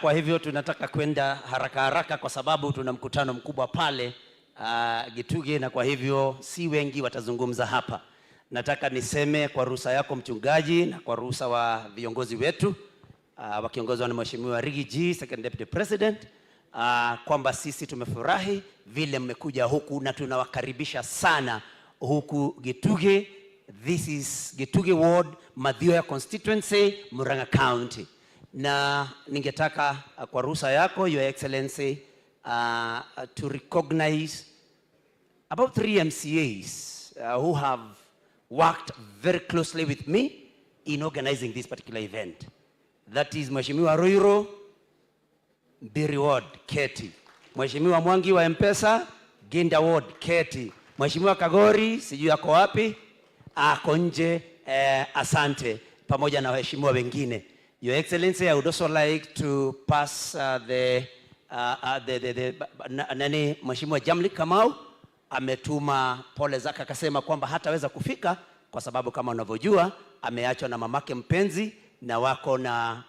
Kwa hivyo tunataka kwenda haraka haraka kwa sababu tuna mkutano mkubwa pale Gituge, na kwa hivyo si wengi watazungumza hapa. Nataka niseme kwa ruhusa yako mchungaji na kwa ruhusa wa viongozi wetu wakiongozwa na Mheshimiwa Riggy G, Second Deputy President, kwamba sisi tumefurahi vile mmekuja huku na tunawakaribisha sana huku Gituge. This is Gituge Ward, Mathioya Constituency, Murang'a County. Na ningetaka kwa ruhusa yako, Your Excellency, to recognize about 3 MCAs who have worked very closely with me in organizing this particular event. That is Mheshimiwa Ruiru, Mbiri Ward, Keti. Mheshimiwa Mwangi wa M-Pesa, Ginda Ward, Keti. Mheshimiwa Kagori, sijui yako wapi, ako nje, asante, pamoja na waheshimiwa wengine. Your Excellency, I would also like to pass Mheshimiwa Jamli Kamau ametuma pole zake, akasema kwamba hataweza kufika kwa sababu kama unavyojua ameachwa na mamake mpenzi na wako na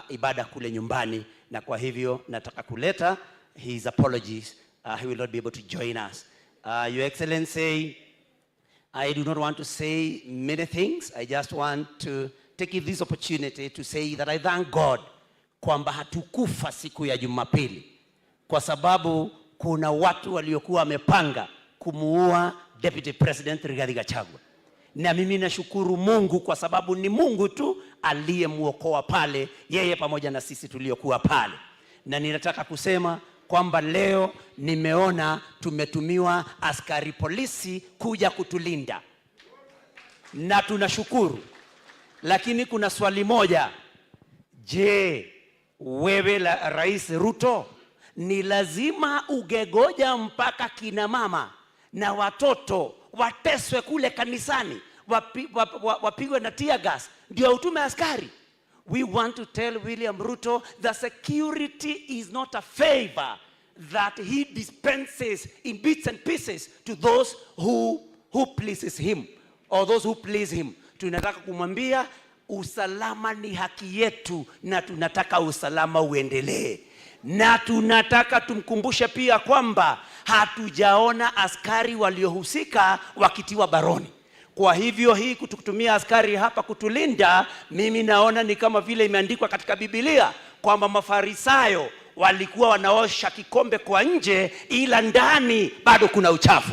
ibada kule nyumbani, na kwa hivyo nataka kuleta his apologies. He will not be able to join us. Your Excellency, I do not want to say many things. I just want to take this opportunity to say that I thank God kwamba hatukufa siku ya Jumapili, kwa sababu kuna watu waliokuwa wamepanga kumuua Deputy President Rigathi Gachagua. Na mimi nashukuru Mungu kwa sababu ni Mungu tu aliyemuokoa pale, yeye pamoja na sisi tuliokuwa pale. Na ninataka kusema kwamba leo nimeona tumetumiwa askari polisi kuja kutulinda, na tunashukuru. Lakini kuna swali moja. Je, wewe Rais Ruto, ni lazima ugegoja mpaka kina mama na watoto wateswe kule kanisani, wapigwe na tear gas ndio utume askari? We want to tell William Ruto that security is not a favor that he dispenses in bits and pieces to those who pleases him or those who please him. Tunataka kumwambia usalama ni haki yetu na tunataka usalama uendelee. Na tunataka tumkumbushe pia kwamba hatujaona askari waliohusika wakitiwa baroni. Kwa hivyo hii kututumia askari hapa kutulinda, mimi naona ni kama vile imeandikwa katika Biblia kwamba Mafarisayo walikuwa wanaosha kikombe kwa nje ila ndani bado kuna uchafu.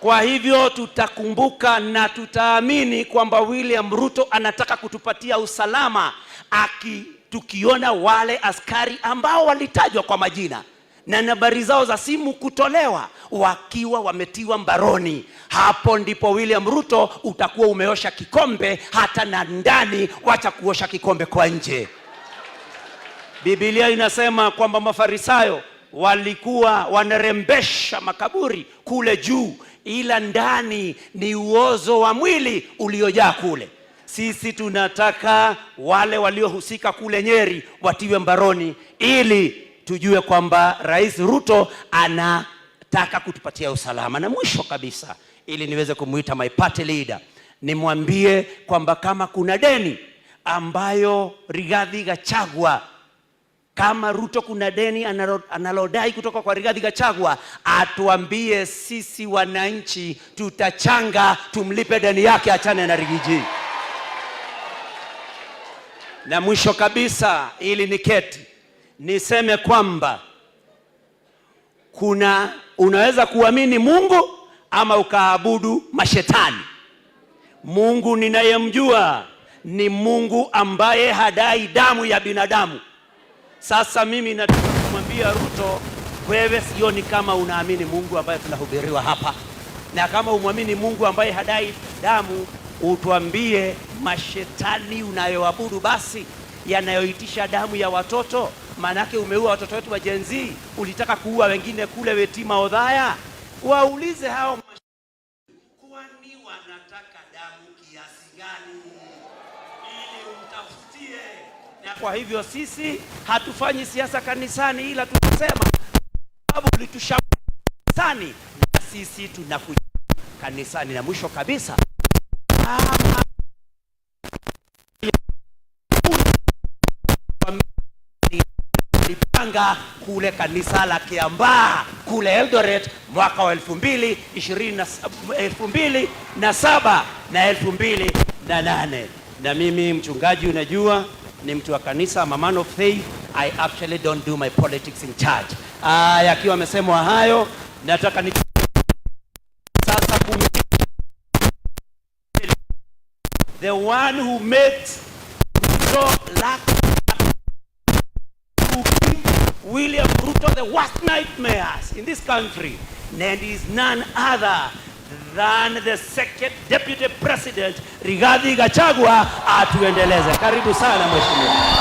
Kwa hivyo tutakumbuka na tutaamini kwamba William Ruto anataka kutupatia usalama, tukiona wale askari ambao walitajwa kwa majina na nambari zao za simu kutolewa wakiwa wametiwa mbaroni. Hapo ndipo William Ruto utakuwa umeosha kikombe hata na ndani, wacha kuosha kikombe kwa nje. Biblia inasema kwamba Mafarisayo walikuwa wanarembesha makaburi kule juu, ila ndani ni uozo wa mwili uliojaa kule. Sisi tunataka wale waliohusika kule Nyeri watiwe mbaroni, ili tujue kwamba Rais Ruto anataka kutupatia usalama. Na mwisho kabisa, ili niweze kumuita my party leader, nimwambie kwamba kama kuna deni ambayo Rigathi Gachagua, kama Ruto kuna deni analodai kutoka kwa Rigathi Gachagua, atuambie, sisi wananchi tutachanga tumlipe deni yake, achane na Riggy G. Na mwisho kabisa, ili niketi niseme kwamba unaweza kuamini Mungu ama ukaabudu mashetani. Mungu ninayemjua ni Mungu ambaye hadai damu ya binadamu. Sasa mimi nataka kumwambia Ruto, wewe sioni kama unaamini Mungu ambaye tunahubiriwa hapa. Na kama umwamini Mungu ambaye hadai damu, utuambie mashetani unayoabudu basi yanayoitisha damu ya watoto. Manake umeua watoto wetu wa Gen Z, ulitaka kuua wengine kule Wetima Odhaya. Waulize hao kwani wanataka damu kiasi gani ili umtafutie. Na kwa hivyo sisi hatufanyi siasa kanisani, ila tunasema sababu ulitushauri kanisani na sisi tunakuja kanisani. Na mwisho kabisa, tulipanga kule kanisa la Kiambaa kule Eldoret mwaka wa 2007 na 2008. Na mimi mchungaji, unajua ni mtu wa kanisa, I'm a man of faith. I actually don't do my politics in church. Yakiwa amesemwa hayo, nataka ni sasa the one who makes Ruto lack to give William Ruto the worst nightmares in this country, and is none other than the second deputy president Rigathi Gachagua. Atuendeleze. Karibu sana mheshimiwa.